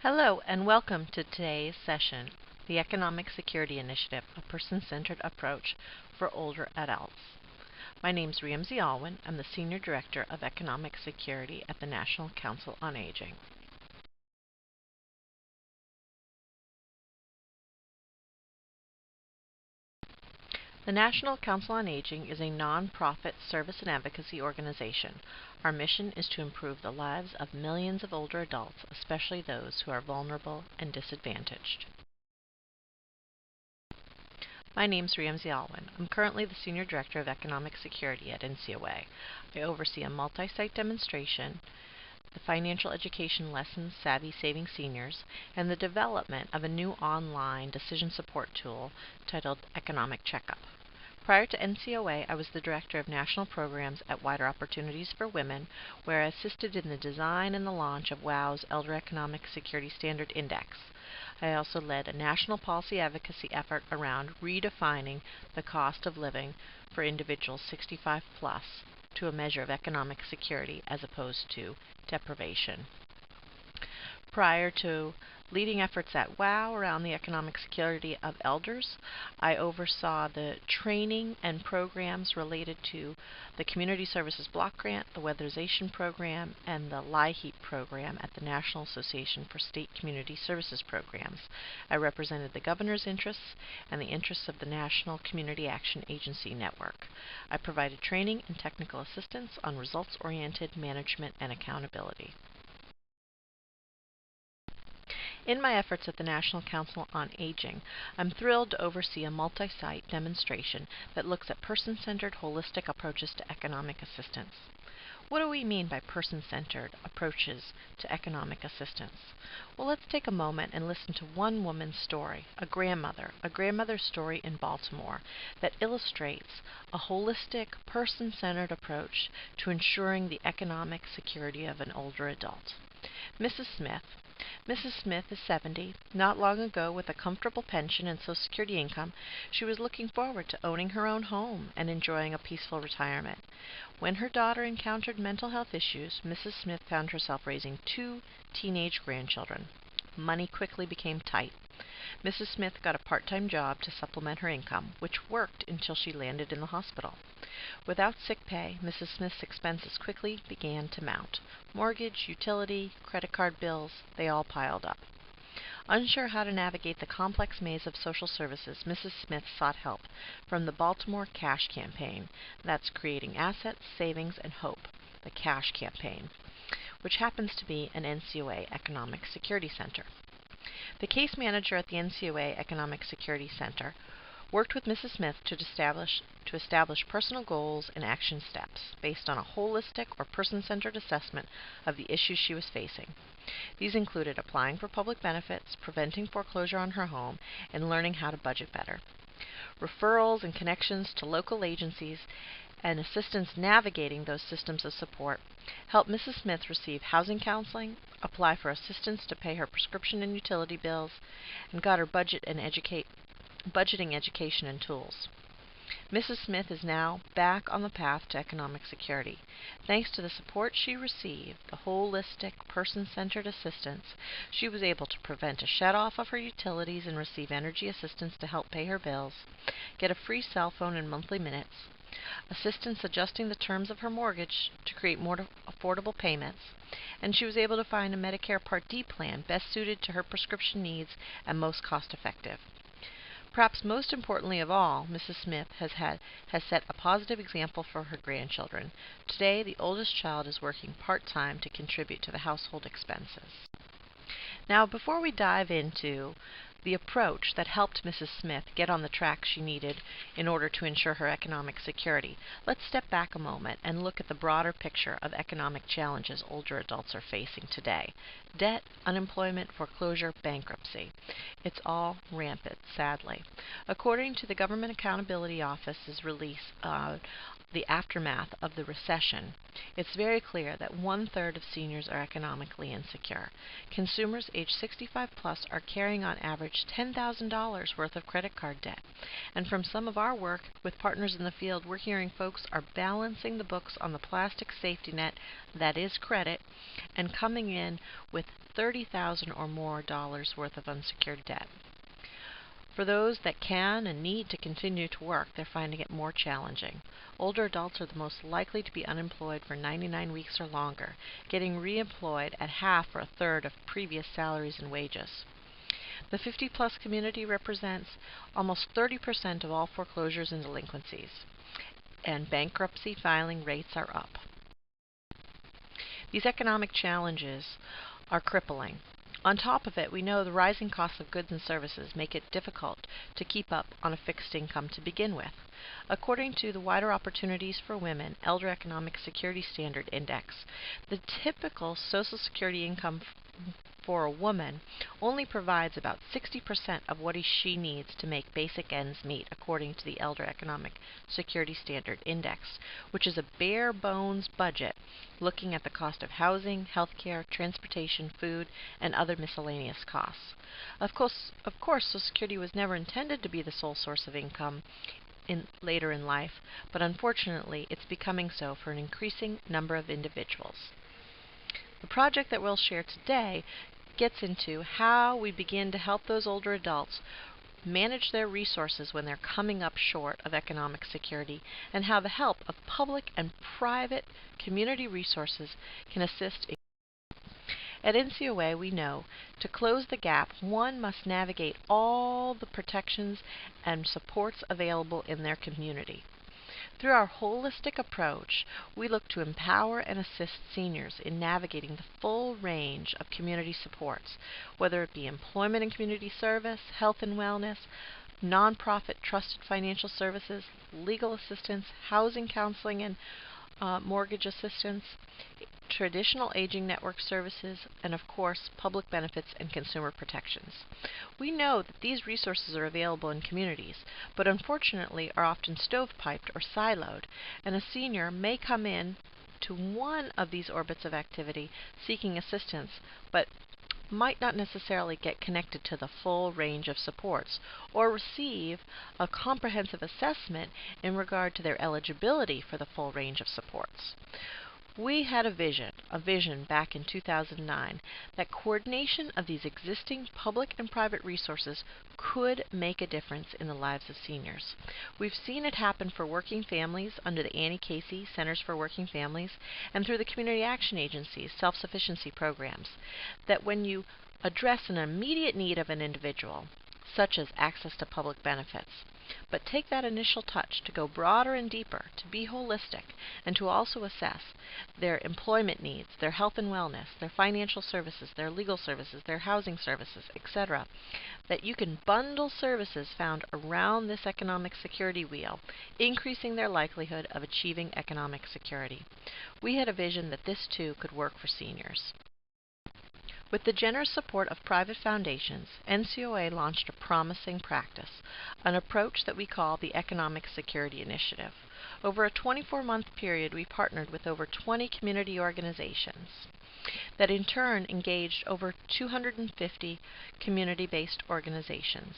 Hello and welcome to today's session, the Economic Security Initiative, a person-centered approach for older adults. My name is Ramsey Alwin. I'm the Senior Director of Economic Security at the National Council on Aging. The National Council on Aging is a non-profit service and advocacy organization. Our mission is to improve the lives of millions of older adults, especially those who are vulnerable and disadvantaged. My name is Ramsey Alwin. I'm currently the Senior Director of Economic Security at NCOA. I oversee a multi-site demonstration, the financial education lessons Savvy Saving Seniors, and the development of a new online decision support tool titled Economic Checkup. Prior to NCOA, I was the Director of National Programs at Wider Opportunities for Women, where I assisted in the design and the launch of WOW's Elder Economic Security Standard Index. I also led a national policy advocacy effort around redefining the cost of living for individuals 65 plus to a measure of economic security as opposed to deprivation. Prior to leading efforts at WOW around the economic security of elders, I oversaw the training and programs related to the Community Services Block Grant, the Weatherization Program, and the LIHEAP program at the National Association for State Community Services Programs. I represented the governor's interests and the interests of the National Community Action Agency Network. I provided training and technical assistance on results-oriented management and accountability. In my efforts at the National Council on Aging, I'm thrilled to oversee a multi-site demonstration that looks at person-centered holistic approaches to economic assistance. What do we mean by person-centered approaches to economic assistance? Well, let's take a moment and listen to one woman's story, a grandmother's story in Baltimore that illustrates a holistic, person-centered approach to ensuring the economic security of an older adult. Mrs. Smith is 70. Not long ago, with a comfortable pension and Social Security income, she was looking forward to owning her own home and enjoying a peaceful retirement. When her daughter encountered mental health issues, Mrs. Smith found herself raising 2 teenage grandchildren. Money quickly became tight. Mrs. Smith got a part-time job to supplement her income, which worked until she landed in the hospital. Without sick pay, Mrs. Smith's expenses quickly began to mount. Mortgage, utility, credit card bills, they all piled up. Unsure how to navigate the complex maze of social services, Mrs. Smith sought help from the Baltimore CASH Campaign. That's Creating Assets, Savings, and Hope, the CASH Campaign, which happens to be an NCOA Economic Security Center. The case manager at the NCOA Economic Security Center worked with Mrs. Smith to establish personal goals and action steps based on a holistic or person-centered assessment of the issues she was facing. These included applying for public benefits, preventing foreclosure on her home, and learning how to budget better. Referrals and connections to local agencies and assistance navigating those systems of support helped Mrs. Smith receive housing counseling, apply for assistance to pay her prescription and utility bills, and got her budgeting education and tools. Mrs. Smith is now back on the path to economic security. Thanks to the support she received, the holistic, person-centered assistance, she was able to prevent a shut-off of her utilities and receive energy assistance to help pay her bills, get a free cell phone and monthly minutes, assistance adjusting the terms of her mortgage to create more affordable payments, and she was able to find a Medicare Part D plan best suited to her prescription needs and most cost-effective. Perhaps most importantly of all, Mrs. Smith has set a positive example for her grandchildren. Today, the oldest child is working part-time to contribute to the household expenses. Now, before we dive into the approach that helped Mrs. Smith get on the track she needed in order to ensure her economic security, let's step back a moment and look at the broader picture of economic challenges older adults are facing today. Debt, unemployment, foreclosure, bankruptcy. It's all rampant, sadly. According to the Government Accountability Office's release the aftermath of the recession, it's very clear that 1/3 of seniors are economically insecure. Consumers age 65 plus are carrying on average average $10,000 worth of credit card debt. And from some of our work with partners in the field, we're hearing folks are balancing the books on the plastic safety net that is credit and coming in with $30,000 or more worth of unsecured debt. For those that can and need to continue to work, they're finding it more challenging. Older adults are the most likely to be unemployed for 99 weeks or longer, getting reemployed at half or a third of previous salaries and wages. The 50-plus community represents almost 30% of all foreclosures and delinquencies, and bankruptcy filing rates are up. These economic challenges are crippling. On top of it, we know the rising costs of goods and services make it difficult to keep up on a fixed income to begin with. According to the Wider Opportunities for Women Elder Economic Security Standard Index, the typical Social Security income for a woman only provides about 60% of what she needs to make basic ends meet, according to the Elder Economic Security Standard Index, which is a bare-bones budget looking at the cost of housing, health care, transportation, food, and other miscellaneous costs. Of course, Social Security was never intended to be the sole source of income later in life, but unfortunately it's becoming so for an increasing number of individuals. The project that we'll share today gets into how we begin to help those older adults manage their resources when they're coming up short of economic security, and how the help of public and private community resources can assist. At NCOA, we know to close the gap, one must navigate all the protections and supports available in their community. Through our holistic approach, we look to empower and assist seniors in navigating the full range of community supports, whether it be employment and community service, health and wellness, nonprofit trusted financial services, legal assistance, housing counseling and mortgage assistance, traditional aging network services, and of course, public benefits and consumer protections. We know that these resources are available in communities, but unfortunately are often stovepiped or siloed, and a senior may come in to one of these orbits of activity seeking assistance, but might not necessarily get connected to the full range of supports or receive a comprehensive assessment in regard to their eligibility for the full range of supports. We had a vision back in 2009 that coordination of these existing public and private resources could make a difference in the lives of seniors. We've seen it happen for working families under the Annie Casey Centers for Working Families and through the Community Action Agency's self-sufficiency programs, that when you address an immediate need of an individual, such as access to public benefits, but take that initial touch to go broader and deeper, to be holistic, and to also assess their employment needs, their health and wellness, their financial services, their legal services, their housing services, etc., that you can bundle services found around this economic security wheel, increasing their likelihood of achieving economic security. We had a vision that this too could work for seniors. With the generous support of private foundations, NCOA launched a promising practice, an approach that we call the Economic Security Initiative. Over a 24-month period, we partnered with over 20 community organizations that in turn engaged over 250 community-based organizations.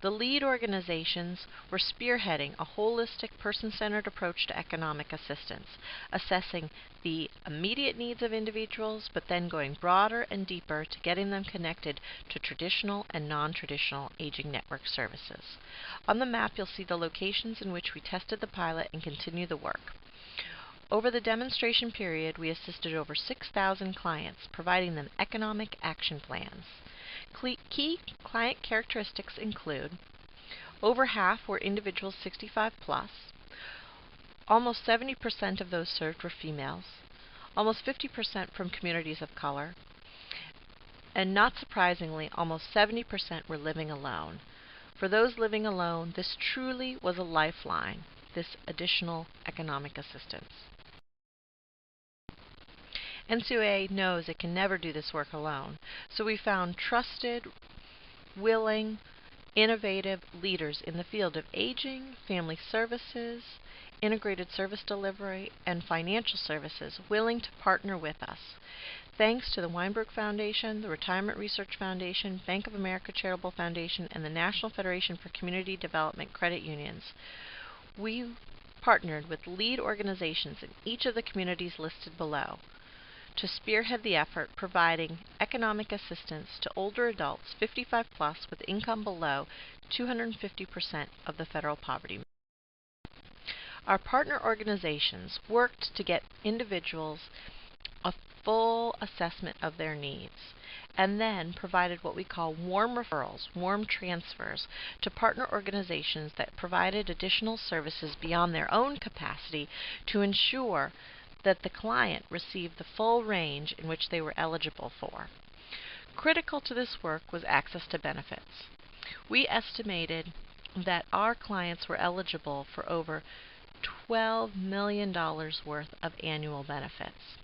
The lead organizations were spearheading a holistic, person-centered approach to economic assistance, assessing the immediate needs of individuals, but then going broader and deeper to getting them connected to traditional and non-traditional aging network services. On the map, you'll see the locations in which we tested the pilot and continue the work. Over the demonstration period, we assisted over 6,000 clients, providing them economic action plans. Key client characteristics include over half were individuals 65 plus, almost 70% of those served were females, almost 50% from communities of color, and not surprisingly, almost 70% were living alone. For those living alone, this truly was a lifeline, this additional economic assistance. NCOA knows it can never do this work alone, so we found trusted, willing, innovative leaders in the field of aging, family services, integrated service delivery, and financial services willing to partner with us. Thanks to the Weinberg Foundation, the Retirement Research Foundation, Bank of America Charitable Foundation, and the National Federation for Community Development Credit Unions, we partnered with lead organizations in each of the communities listed below to spearhead the effort, providing economic assistance to older adults 55 plus with income below 250% of the federal poverty. Our partner organizations worked to get individuals a full assessment of their needs, and then provided what we call warm referrals, warm transfers, to partner organizations that provided additional services beyond their own capacity to ensure that the client received the full range in which they were eligible for. Critical to this work was access to benefits. We estimated that our clients were eligible for over $12 million worth of annual benefits.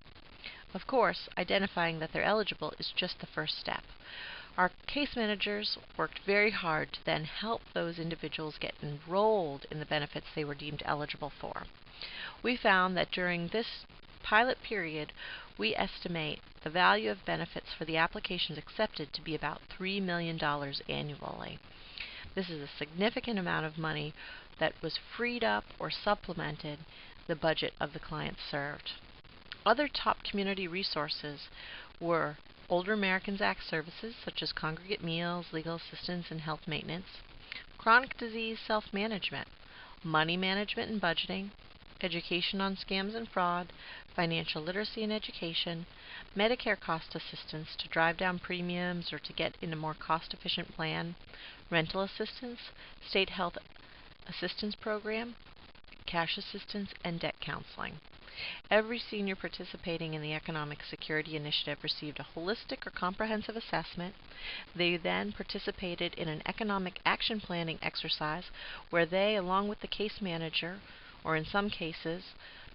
Of course, identifying that they're eligible is just the first step. Our case managers worked very hard to then help those individuals get enrolled in the benefits they were deemed eligible for. We found that during this pilot period, we estimate the value of benefits for the applications accepted to be about $3 million annually. This is a significant amount of money that was freed up or supplemented the budget of the clients served. Other top community resources were Older Americans Act services such as congregate meals, legal assistance, and health maintenance, chronic disease self-management, money management and budgeting, education on scams and fraud, financial literacy and education, Medicare cost assistance to drive down premiums or to get in a more cost-efficient plan, rental assistance, state health assistance program, cash assistance, and debt counseling. Every senior participating in the Economic Security Initiative received a holistic or comprehensive assessment. They then participated in an economic action planning exercise where they, along with the case manager, or in some cases,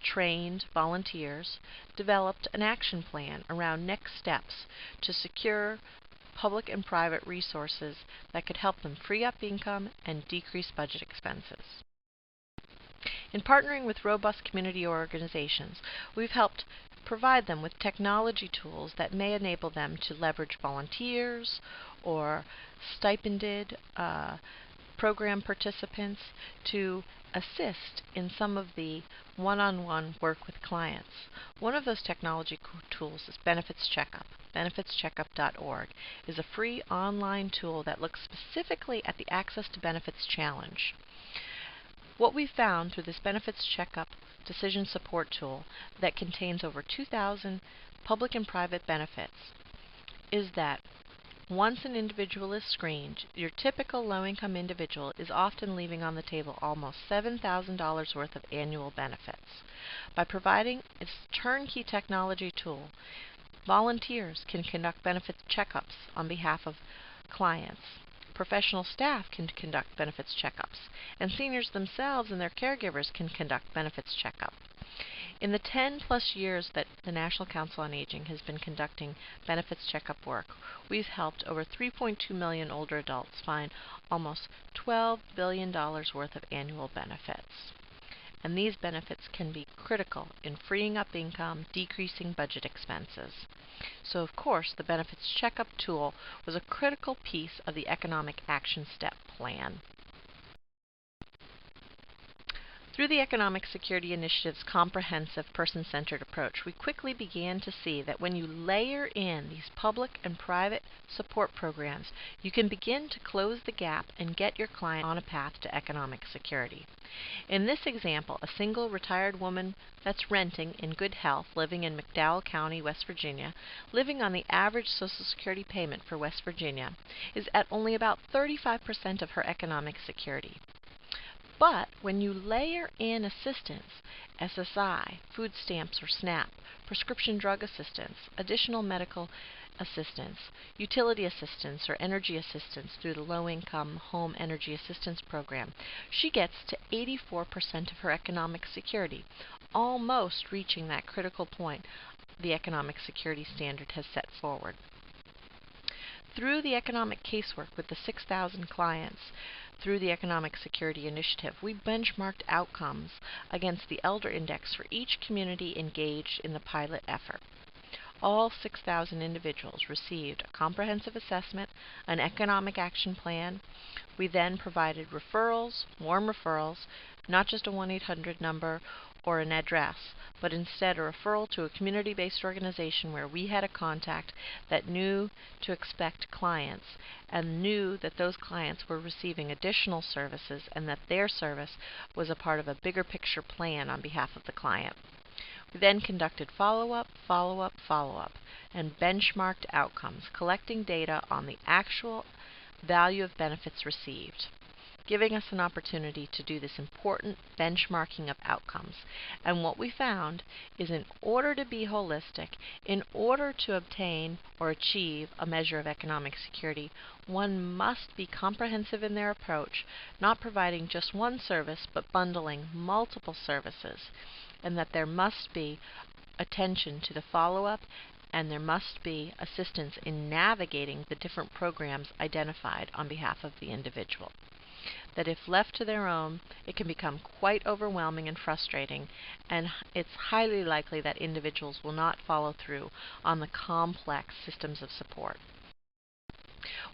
trained volunteers, developed an action plan around next steps to secure public and private resources that could help them free up income and decrease budget expenses. In partnering with robust community organizations, we've helped provide them with technology tools that may enable them to leverage volunteers or stipended program participants to assist in some of the one-on-one work with clients. One of those technology tools is Benefits Checkup. BenefitsCheckup.org is a free online tool that looks specifically at the Access to Benefits Challenge. What we found through this Benefits Checkup decision support tool that contains over 2,000 public and private benefits is that once an individual is screened, your typical low-income individual is often leaving on the table almost $7,000 worth of annual benefits. By providing its turnkey technology tool, volunteers can conduct benefits checkups on behalf of clients. Professional staff can conduct benefits checkups, and seniors themselves and their caregivers can conduct benefits checkup. In the 10-plus years that the National Council on Aging has been conducting benefits checkup work, we've helped over 3.2 million older adults find almost $12 billion worth of annual benefits. And these benefits can be critical in freeing up income, decreasing budget expenses. So, of course, the Benefits Checkup tool was a critical piece of the Economic Action Step Plan. Through the Economic Security Initiative's comprehensive person-centered approach, we quickly began to see that when you layer in these public and private support programs, you can begin to close the gap and get your client on a path to economic security. In this example, a single retired woman that's renting in good health, living in McDowell County, West Virginia, living on the average Social Security payment for West Virginia, is at only about 35% of her economic security. But when you layer in assistance, SSI, food stamps or SNAP, prescription drug assistance, additional medical assistance, utility assistance or energy assistance through the Low-Income Home Energy Assistance Program, she gets to 84% of her economic security, almost reaching that critical point the Economic Security Standard has set forward. Through the economic casework with the 6,000 clients, through the Economic Security Initiative, we benchmarked outcomes against the Elder Index for each community engaged in the pilot effort. All 6,000 individuals received a comprehensive assessment, an economic action plan. We then provided referrals, warm referrals, not just a 1-800 number or an address, but instead a referral to a community-based organization where we had a contact that knew to expect clients and knew that those clients were receiving additional services and that their service was a part of a bigger picture plan on behalf of the client. We then conducted follow-up, follow-up, follow-up, and benchmarked outcomes, collecting data on the actual value of benefits received, giving us an opportunity to do this important benchmarking of outcomes. And what we found is, in order to be holistic, in order to obtain or achieve a measure of economic security, one must be comprehensive in their approach, not providing just one service, but bundling multiple services, and that there must be attention to the follow-up, and there must be assistance in navigating the different programs identified on behalf of the individual. That if left to their own, it can become quite overwhelming and frustrating, and it's highly likely that individuals will not follow through on the complex systems of support.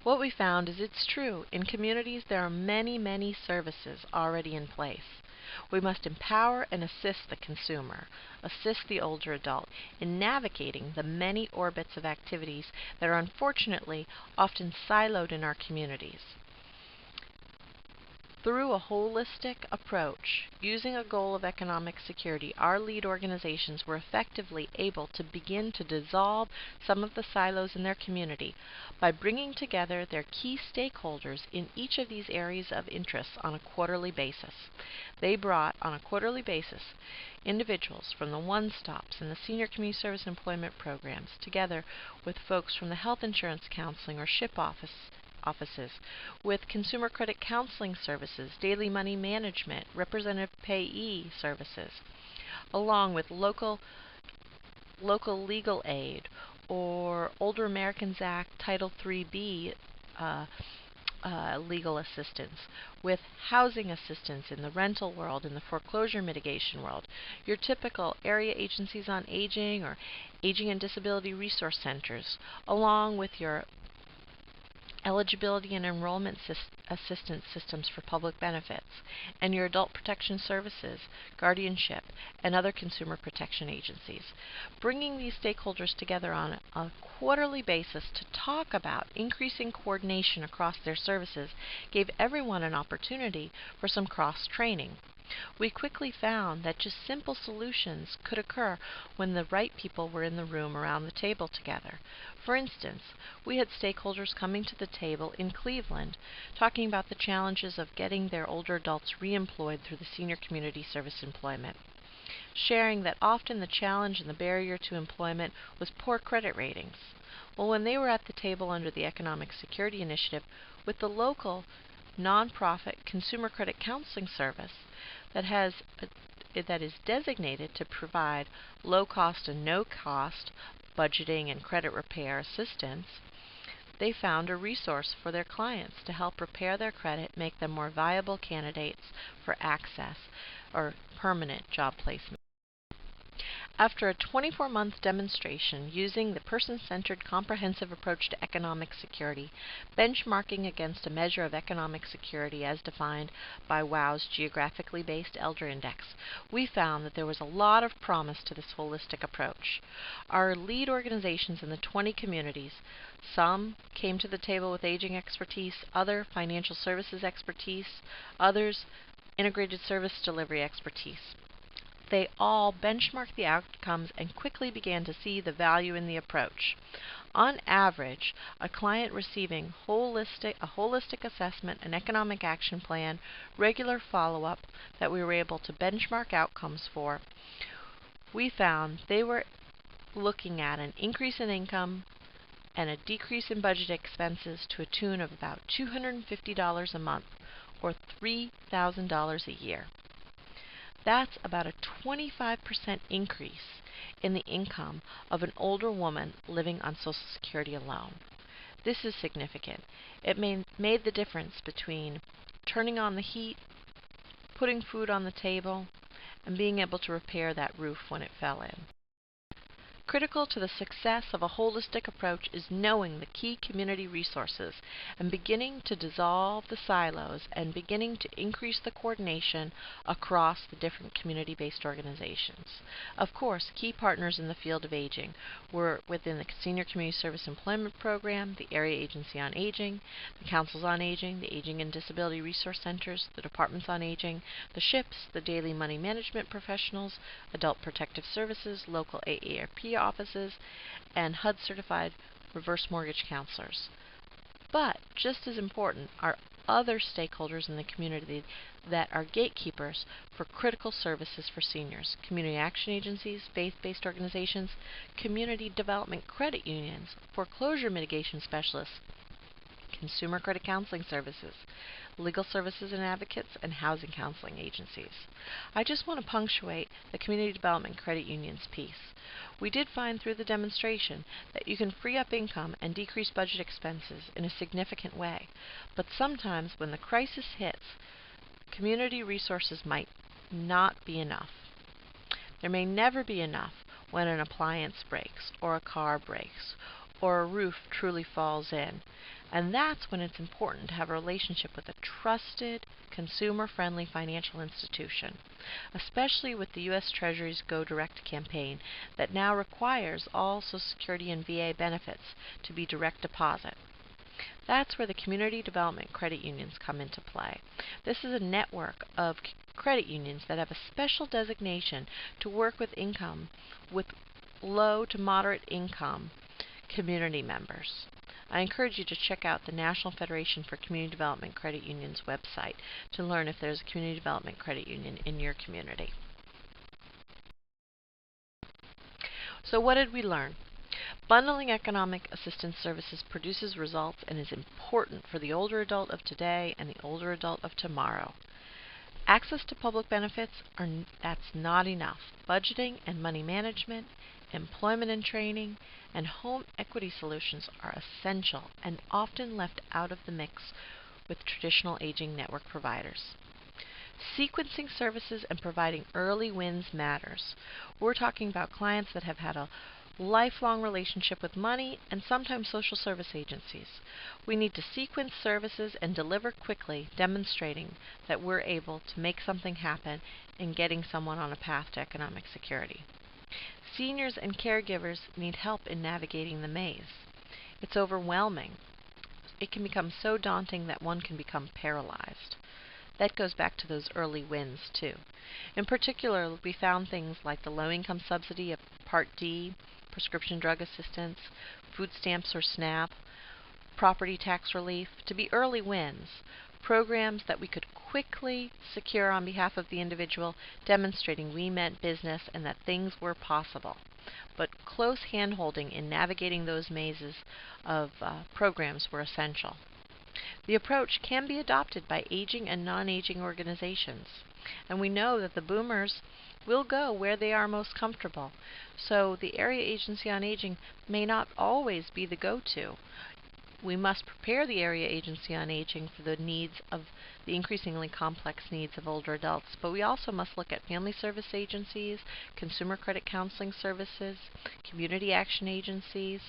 What we found is it's true. In communities, there are many, many services already in place. We must empower and assist the consumer, assist the older adult in navigating the many orbits of activities that are unfortunately often siloed in our communities. Through a holistic approach, using a goal of economic security, our lead organizations were effectively able to begin to dissolve some of the silos in their community by bringing together their key stakeholders in each of these areas of interest on a quarterly basis. They brought, on a quarterly basis, individuals from the one-stops and the senior community service employment programs together with folks from the health insurance counseling or SHIP offices, with consumer credit counseling services, daily money management, representative payee services, along with local legal aid or Older Americans Act Title IIIB legal assistance, with housing assistance in the rental world, in the foreclosure mitigation world, your typical area agencies on aging or aging and disability resource centers, along with your eligibility and enrollment assistance systems for public benefits, and your adult protection services, guardianship, and other consumer protection agencies. Bringing these stakeholders together on a quarterly basis to talk about increasing coordination across their services gave everyone an opportunity for some cross-training. We quickly found that just simple solutions could occur when the right people were in the room around the table together. For instance, we had stakeholders coming to the table in Cleveland talking about the challenges of getting their older adults reemployed through the senior community service employment, sharing that often the challenge and the barrier to employment was poor credit ratings. Well, when they were at the table under the Economic Security Initiative with the local nonprofit consumer credit counseling service that is designated to provide low-cost and no-cost budgeting and credit repair assistance, they found a resource for their clients to help repair their credit, make them more viable candidates for access or permanent job placement. After a 24-month demonstration using the person-centered comprehensive approach to economic security, benchmarking against a measure of economic security as defined by WOW's Geographically Based Elder Index, we found that there was a lot of promise to this holistic approach. Our lead organizations in the 20 communities, some came to the table with aging expertise, other financial services expertise, others integrated service delivery expertise. They all benchmarked the outcomes and quickly began to see the value in the approach. On average, a client receiving a holistic assessment, an economic action plan, regular follow-up that we were able to benchmark outcomes for, we found they were looking at an increase in income and a decrease in budget expenses to a tune of about $250 a month, or $3,000 a year. That's about a 25% increase in the income of an older woman living on Social Security alone. This is significant. It made the difference between turning on the heat, putting food on the table, and being able to repair that roof when it fell in. Critical to the success of a holistic approach is knowing the key community resources and beginning to dissolve the silos and beginning to increase the coordination across the different community-based organizations. Of course, key partners in the field of aging were within the Senior Community Service Employment Program, the Area Agency on Aging, the Councils on Aging, the Aging and Disability Resource Centers, the Departments on Aging, the SHIPs, the Daily Money Management Professionals, Adult Protective Services, local AARP offices, and HUD-certified reverse mortgage counselors. But just as important are other stakeholders in the community that are gatekeepers for critical services for seniors: community action agencies, faith-based organizations, community development credit unions, foreclosure mitigation specialists, consumer credit counseling services, legal services and advocates, and housing counseling agencies. I just want to punctuate the community development credit unions piece. We did find through the demonstration that you can free up income and decrease budget expenses in a significant way, but sometimes when the crisis hits, community resources might not be enough. There may never be enough when an appliance breaks, or a car breaks, or a roof truly falls in. And that's when it's important to have a relationship with a trusted, consumer-friendly financial institution, especially with the U.S. Treasury's Go Direct campaign that now requires all Social Security and VA benefits to be direct deposit. That's where the community development credit unions come into play. This is a network of credit unions that have a special designation to work with low to moderate income community members. I encourage you to check out the National Federation for Community Development Credit Unions website to learn if there's a community development credit union in your community. So what did we learn? Bundling economic assistance services produces results and is important for the older adult of today and the older adult of tomorrow. Access to public benefits, that's not enough. Budgeting and money management, employment and training, and home equity solutions are essential and often left out of the mix with traditional aging network providers. Sequencing services and providing early wins matters. We're talking about clients that have had a lifelong relationship with money and sometimes social service agencies. We need to sequence services and deliver quickly, demonstrating that we're able to make something happen in getting someone on a path to economic security. Seniors and caregivers need help in navigating the maze. It's overwhelming. It can become so daunting that one can become paralyzed. That goes back to those early wins, too. In particular, we found things like the low-income subsidy of Part D, prescription drug assistance, food stamps or SNAP, property tax relief, to be early wins, programs that we could quickly secure on behalf of the individual, demonstrating we meant business and that things were possible. But close hand-holding in navigating those mazes of programs were essential. The approach can be adopted by aging and non-aging organizations, and we know that the boomers will go where they are most comfortable, so the Area Agency on Aging may not always be the go-to. We must prepare the Area Agency on Aging for the increasingly complex needs of older adults, but we also must look at family service agencies, consumer credit counseling services, community action agencies,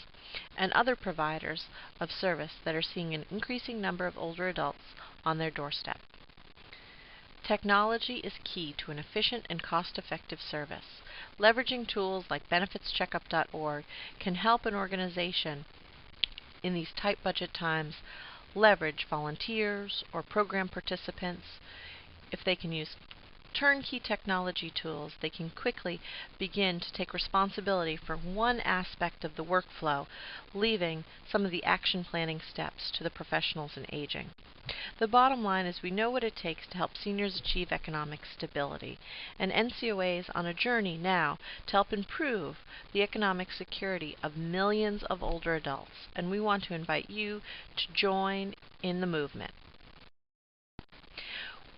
and other providers of service that are seeing an increasing number of older adults on their doorstep. Technology is key to an efficient and cost-effective service. Leveraging tools like benefitscheckup.org can help an organization in these tight budget times leverage volunteers or program participants. If they can use turnkey technology tools, they can quickly begin to take responsibility for one aspect of the workflow, leaving some of the action planning steps to the professionals in aging. The bottom line is we know what it takes to help seniors achieve economic stability, and NCOA is on a journey now to help improve the economic security of millions of older adults, and we want to invite you to join in the movement.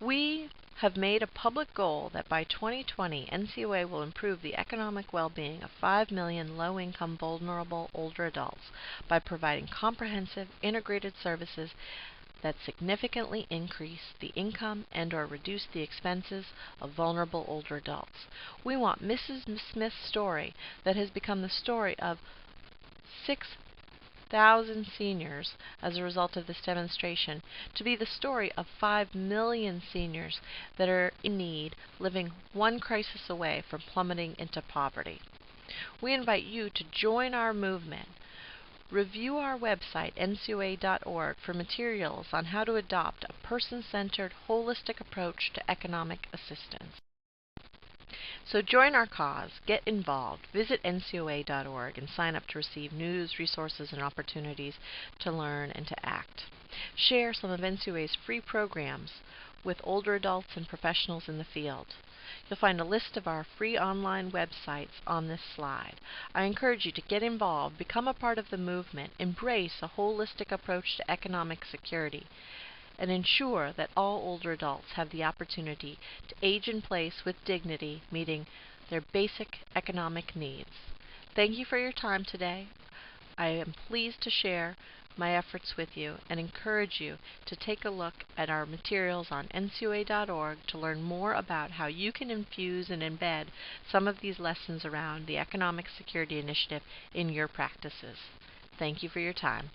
We have made a public goal that by 2020, NCOA will improve the economic well-being of 5 million low-income, vulnerable older adults by providing comprehensive, integrated services that significantly increase the income and/or reduce the expenses of vulnerable older adults. We want Mrs. Smith's story that has become the story of 6,000 seniors as a result of this demonstration to be the story of 5 million seniors that are in need, living one crisis away from plummeting into poverty. We invite you to join our movement. Review our website, NCOA.org, for materials on how to adopt a person-centered, holistic approach to economic assistance. So join our cause, get involved, visit NCOA.org, and sign up to receive news, resources, and opportunities to learn and to act. Share some of NCOA's free programs with older adults and professionals in the field. You'll find a list of our free online websites on this slide. I encourage you to get involved, become a part of the movement, embrace a holistic approach to economic security, and ensure that all older adults have the opportunity to age in place with dignity, meeting their basic economic needs. Thank you for your time today. I am pleased to share my efforts with you and encourage you to take a look at our materials on NCOA.org to learn more about how you can infuse and embed some of these lessons around the Economic Security Initiative in your practices. Thank you for your time.